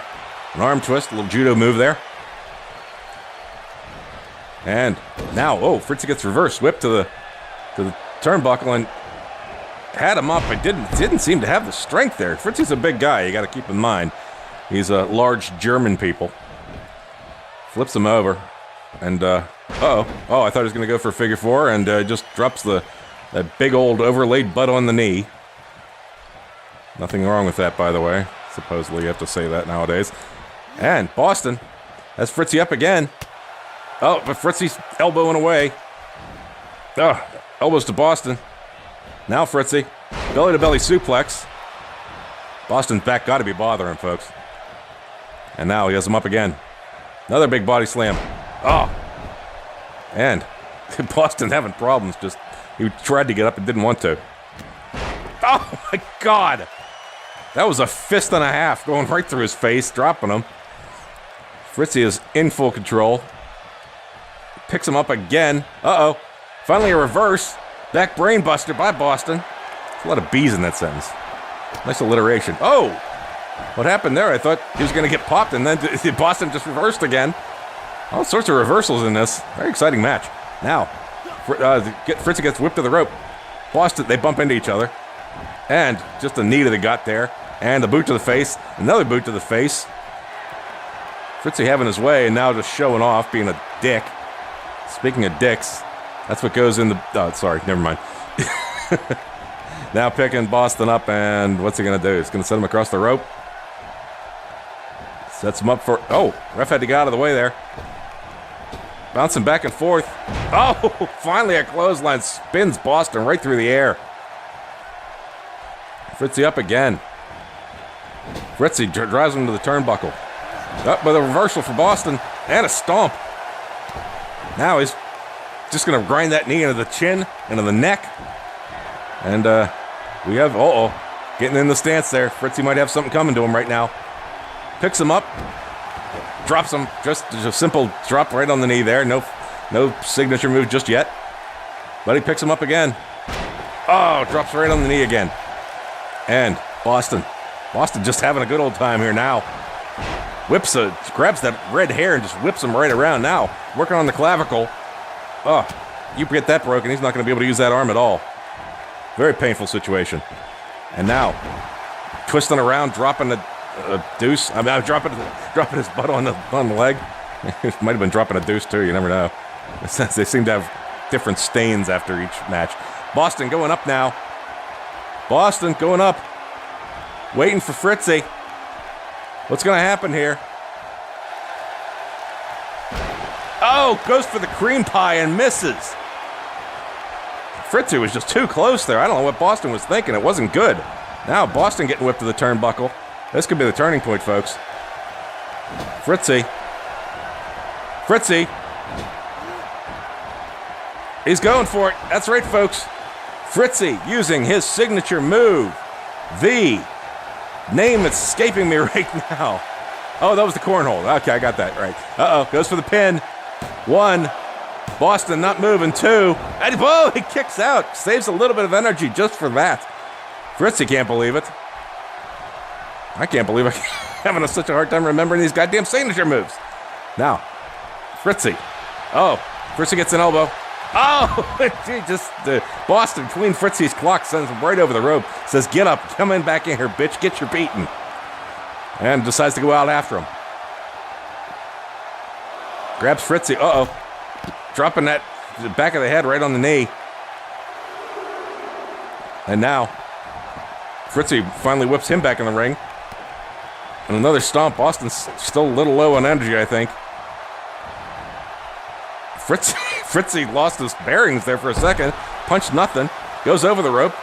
An arm twist, a little judo move there. And now, Fritzy gets reverse whipped to the turnbuckle and had him up, but didn't seem to have the strength there. Fritzy's a big guy, you got to keep in mind. He's a large German people. Flips him over, and I thought he was going to go for a figure four, and just drops that big old overlaid butt on the knee. Nothing wrong with that, by the way. Supposedly you have to say that nowadays. And Boston has Fritzy up again. Oh, but Fritzy's elbowing away. Oh, elbows to Boston. Now Fritzy, belly-to-belly suplex. Boston's back got to be bothering, folks. And now he has him up again. Another big body slam. Oh. And Boston having problems. He tried to get up and didn't want to. Oh, my God. That was a fist and a half going right through his face, dropping him. Fritzy is in full control. Picks him up again. Finally a reverse. Back brain buster by Boston. There's a lot of B's in that sentence. Nice alliteration. Oh! What happened there? I thought he was going to get popped, and then Boston just reversed again. All sorts of reversals in this. Very exciting match. Now, Fritzy gets whipped to the rope. Boston, they bump into each other. And just a knee to the gut there. And a boot to the face. Another boot to the face. Fritzy having his way, and now just showing off, being a dick. Speaking of dicks, that's what goes in the... Oh, sorry, never mind. Now picking Boston up, and what's he going to do? He's going to set him across the rope. Sets him up for... Oh, ref had to get out of the way there. Bouncing back and forth. Oh, finally a clothesline spins Boston right through the air. Fritzy up again. Fritzy drives him to the turnbuckle. Up with a reversal for Boston, and a stomp. Now he's just going to grind that knee into the chin, into the neck. And we have, getting in the stance there. Fritzy might have something coming to him right now. Picks him up, drops him, just a simple drop right on the knee there. No signature move just yet. But he picks him up again. Oh, drops right on the knee again. And Boston just having a good old time here now. Grabs that red hair and just whips him right around now. Working on the clavicle. Oh, you get that broken, he's not going to be able to use that arm at all. Very painful situation. And now, twisting around, dropping a deuce. I mean, dropping his butt on the leg. Might have been dropping a deuce too, you never know. They seem to have different stains after each match. Boston going up now. Boston going up. Waiting for Fritzy. What's going to happen here? Oh, goes for the cream pie and misses. Fritzy was just too close there. I don't know what Boston was thinking. It wasn't good. Now Boston getting whipped to the turnbuckle. This could be the turning point, folks. Fritzy. He's going for it. That's right, folks. Fritzy using his signature move. The name that's escaping me right now. Oh, that was the cornhole. Okay, I got that right. Goes for the pin. 1. Boston not moving. 2. And he kicks out. Saves a little bit of energy just for that. Fritzy can't believe it. I can't believe I'm having such a hard time remembering these goddamn signature moves. Now, Fritzy. Oh, Fritzy gets an elbow. Oh, Boston, clean Fritzy's clock, sends him right over the rope. Says, get up, come in back in here, bitch, get your beating. And decides to go out after him. Grabs Fritzy, dropping that back of the head right on the knee. And now, Fritzy finally whips him back in the ring. And another stomp. Boston's still a little low on energy, I think. Fritzy lost his bearings there for a second. Punched nothing. Goes over the rope.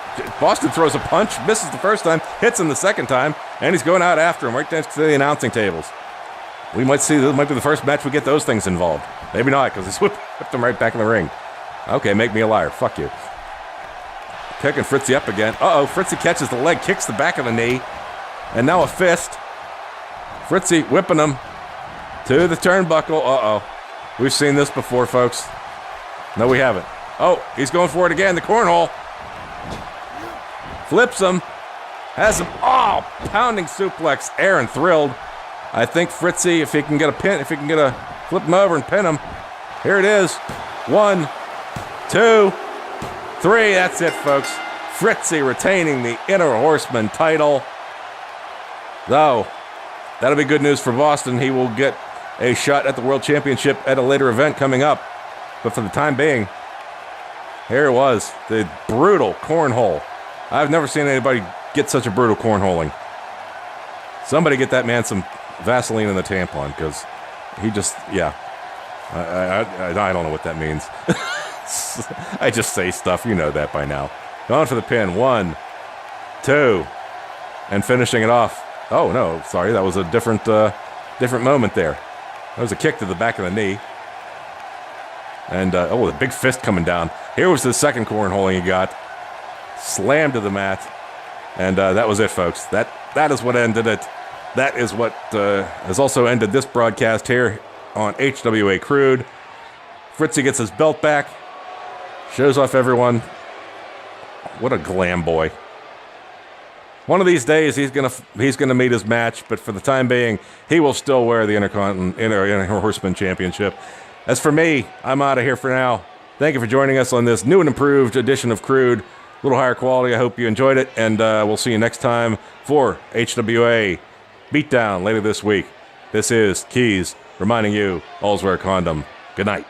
Boston throws a punch. Misses the first time. Hits him the second time. And he's going out after him right next to the announcing tables. We might see this might be the first match we get those things involved. Maybe not, because he's whipped him right back in the ring. Okay, make me a liar. Fuck you. Picking Fritzy up again. Fritzy catches the leg, kicks the back of the knee. And now a fist. Fritzy whipping him to the turnbuckle. We've seen this before, folks. No, we haven't. Oh, he's going for it again. The cornhole. Flips him. Has him. Oh, pounding suplex. Aaron thrilled. I think Fritzy, if he can get a flip him over and pin him. Here it is. 1, 2, 3. That's it, folks. Fritzy retaining the Inner Horseman title. Though, that'll be good news for Boston. He will get a shot at the World Championship at a later event coming up. But for the time being, here it was. The brutal cornhole. I've never seen anybody get such a brutal cornholing. Somebody get that man some Vaseline in the tampon, because he just, yeah. I don't know what that means. I just say stuff. You know that by now. Going for the pin. 1, 2. And finishing it off. Oh, no. Sorry. That was a different moment there. That was a kick to the back of the knee. And, the big fist coming down. Here was the second cornholing he got. Slammed to the mat. And that was it, folks. That is what ended it. That is what has also ended this broadcast here on HWA Crude. Fritzy gets his belt back. Shows off everyone. What a glam boy. One of these days, he's gonna meet his match, but for the time being, he will still wear the Inner Horseman Championship. As for me, I'm out of here for now. Thank you for joining us on this new and improved edition of Crude. A little higher quality. I hope you enjoyed it, and we'll see you next time for HWA Beatdown later this week. This is Keys reminding you, always wear a condom. Good night.